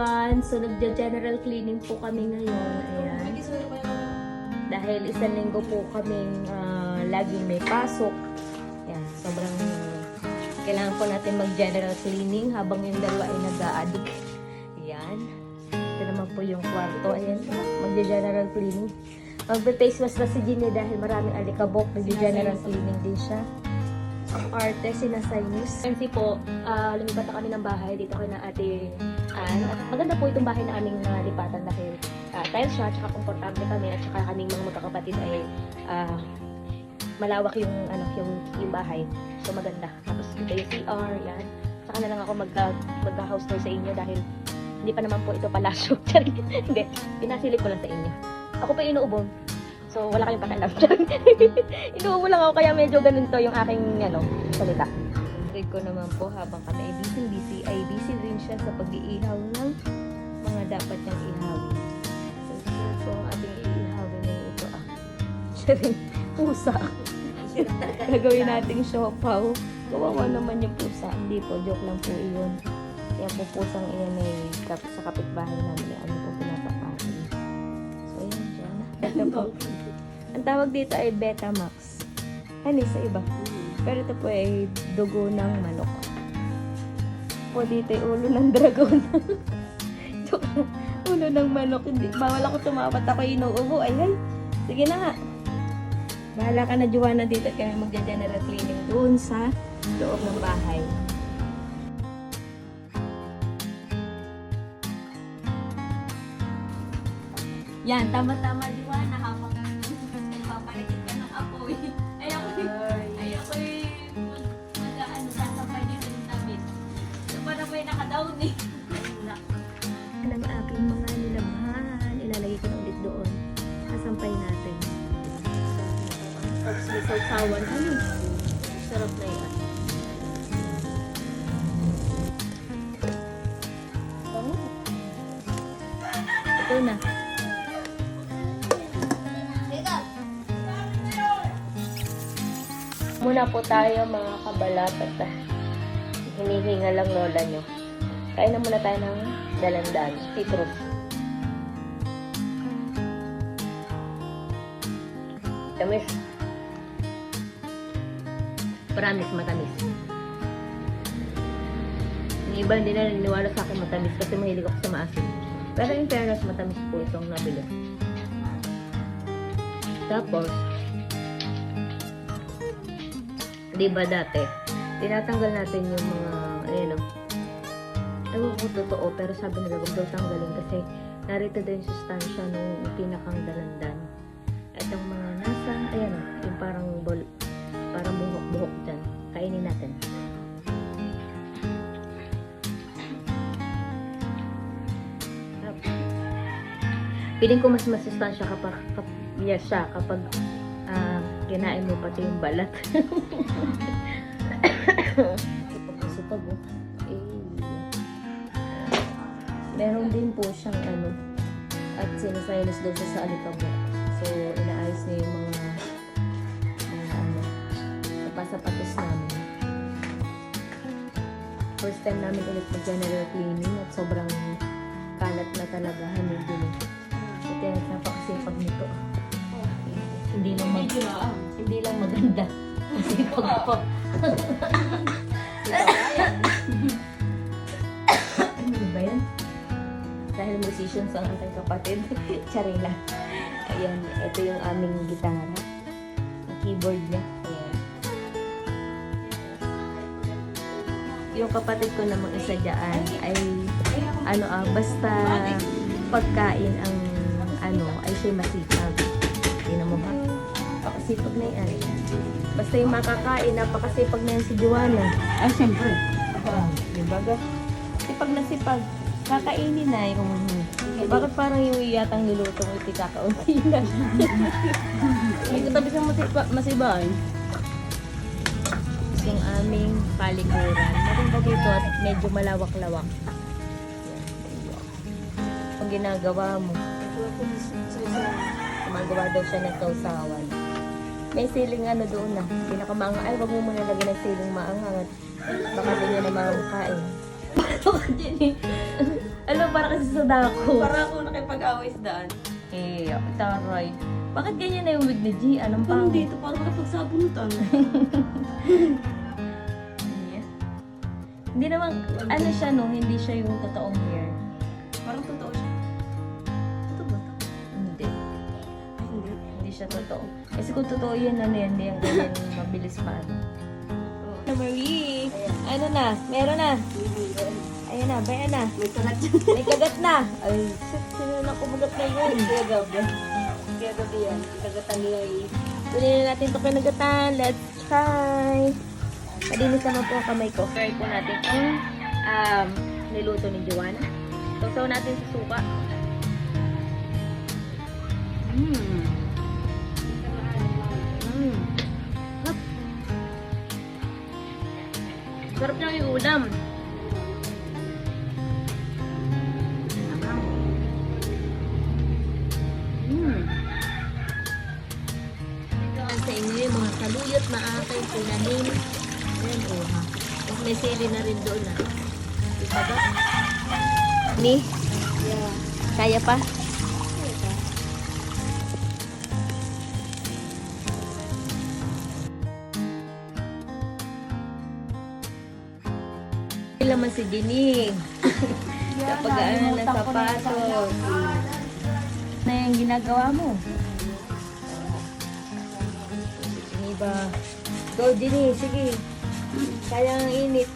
everyone! So nagja-general cleaning po kami ngayon. Ayan. Dahil isang linggo po kaming laging may pasok. Ayan, sobrang kailangan po natin mag-general cleaning habang yung dalawa ay nag-a-addict. Ayan. Ito naman po yung kwarto. Ayan, magja-general cleaning. Magbe-face wash na si Ginny dahil maraming alikabok. Magja-general cleaning din siya. Ang arte, sinasayos. Kasi po, lumipat na kami ng bahay dito kay na Ate Ann. At maganda po itong bahay na aming lipatan dahil tiles siya, tsaka komportable kami, at tsaka kaming mga magkakapatid ay malawak yung bahay. So maganda. Tapos ito yung CR, yan. Saka na lang ako mag-house tour sa inyo dahil hindi pa naman po ito palasyo. Hindi, pinasilip ko lang sa inyo. Ako pa inuubong. So, wala kayong pakialam. Inuubo lang ako, kaya medyo ganun to yung aking, salita. Read ko naman po, habang kami ay busy, ay busy rin siya sa pag-iihaw ng mga dapat niyang ihawin. So, sure po ang ating iihawin na ito. Siya rin, pusa. Gagawin nating siopaw. Kawawa naman yung pusa. Hindi po, joke lang po iyon. Kaya po pusang iyan ay sa kapitbahay namin. Ano po pinapakain. So, yun dyan. Ito po. Ang tawag dito ay Betamax. Ano sa iba? Pero ito po ay dugo ng manok. Po dito ay ulo ng dragon. Ulo ng manok. Hindi, bawal ako tumawat, ako inuubo. Ayan. Sige na nga. Bahala ka na, Joanna, dito kami magja-general cleaning doon sa loob ng bahay. Yan, tama-tama, Joanna. Habang papalitin ka ng apoy. Ayoko sasabay dito ng damit. So, parang may naka-down eh. Ang aking mga nilabhan, ilalagay ko na ulit doon. Kasampay natin. Tapos may sausawan. Ano? Sarap na yan. Ito na. Muna po tayo mga kabalat at hinihinga lang lola nyo. Kain na muna tayo ng dalandan, citrus. Tamis. Promise, matamis. Yung iba hindi na naniniwala sa akin matamis kasi mahilig ako sa maasim. Pero in fairness, matamis po itong nabili. Tapos, diba dati, tinatanggal natin yung mga, ewan ko totoo, pero sabi nila huwag daw tanggalin kasi narito din yung sustansya nung pinakang dalandan. At yung mga nasa, yung parang buhok-buhok dyan. Kainin natin. Piling ko mas masustansya kapag kinain mo pati yung balat. Sipag oh. Meron din po siyang at sinasayos doon siya sa alikabok. So, inaayos niya yung mga sapatos namin. First time namin ulit mag-general cleaning at sobrang kalat na talaga. Hanin din eh. At yan, napakasipag nito. Hindi lang maganda. Kasi pag po. Ano ba yan? Dahil musicians ang aking kapatid. Charing lang. Ayan, ito yung aming gitara. Ang keyboard niya. Ayan. Yung kapatid ko namang isa dyan ay basta pagkain ang ay siya masipag. Tingnan mo ba? Napakasipag na yan. Basta yung makakain, napakasipag na yan si Joanna. Ay, siyempre. Diba ga? Sipag na sipag. Kakainin na yung... Bakit parang yung iyatang niluto mo iti kakaunti na? May katabi sa masibay. Yung aming paliguran. Maganda dito at medyo malawak-lawak. Kung ginagawa mo, gumagawa daw siya ng kausawan. May siling doon na. Pinakamaangang, ay wag mo muna lagyan ng siling maangang at baka din yun na makakain. Alam, para kasi sa dako. Para ako nakipag-away sa daan. Eh, taray. Bakit ganyan na yung wig ni G? Anong pang? Parang dito, parang nakipagsabunutan. Yeah. Hindi naman, ano siya no, hindi siya yung totoong hair. Parang totoo siya. Totoo ba ito? Hindi. Ay, hindi. Hindi siya totoo. Kasi kung totoo yan, ano yan, hindi yung ganyan mabilis pa. Oo. Marie, ano na? Meron na. Ayan na, bayan na. May kagat dyan. May kagat na. Ay, sino na kumagat na yun? Kaya gabi. Kaya gabi yan. Kagatan nila Kunin na natin ito pinagatan. Let's try. Malinis naman po ang kamay ko. Try po natin ang niluto ni Joanna. Tusaw natin sa suka. Mmm. Mmm. Sarap niya yung ulam. Sa inyo yung mga kaluyot na aking tinanim. Ayan, oh ha. Tapos may sili na rin doon ha. Diba ba? Ni? Yeah. Kaya pa? Hindi naman si Dining. Kapag ano na sapatos. Na yung ginagawa mo? Diba? Go, Dini. Sige. Kaya ang init.